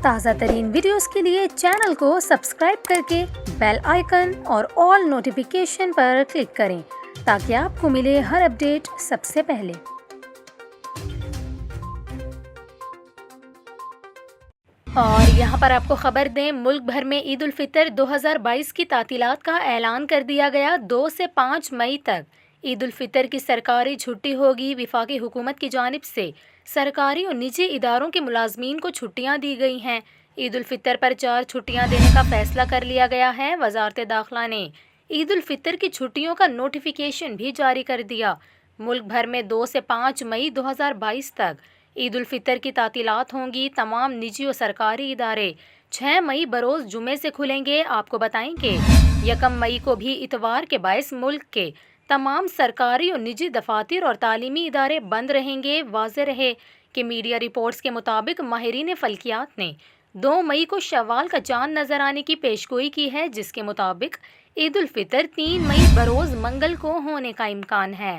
تازہ ترین ویڈیوز کے لیے چینل کو سبسکرائب کر کے بیل آئیکن اور آل نوٹیفیکیشن پر کلک کریں تاکہ آپ کو ملے ہر اپڈیٹ سب سے پہلے۔ اور یہاں پر آپ کو خبر دیں، ملک بھر میں عید الفطر 2022 کی تعطیلات کا اعلان کر دیا گیا۔ 2 سے 5 مئی تک عید الفطر کی سرکاری چھٹی ہوگی۔ وفاقی حکومت کی جانب سے سرکاری اور نجی اداروں کے ملازمین کو چھٹیاں دی گئی ہیں۔ عید الفطر پر 4 چھٹیاں دینے کا فیصلہ کر لیا گیا ہے۔ وزارت داخلہ نے عید الفطر کی چھٹیوں کا نوٹیفیکیشن بھی جاری کر دیا۔ ملک بھر میں 2 سے 5 مئی 2022 تک عید الفطر کی تعطیلات ہوں گی۔ تمام نجی اور سرکاری ادارے 6 مئی بروز جمعے سے کھلیں گے۔ آپ کو بتائیں کہ 1 مئی کو بھی اتوار کے باعث ملک کے تمام سرکاری اور نجی دفاتر اور تعلیمی ادارے بند رہیں گے۔ واضح رہے کہ میڈیا رپورٹس کے مطابق ماہرین فلکیات نے 2 مئی کو شوال کا چاند نظر آنے کی پیشگوئی کی ہے، جس کے مطابق عید الفطر 3 مئی بروز منگل کو ہونے کا امکان ہے۔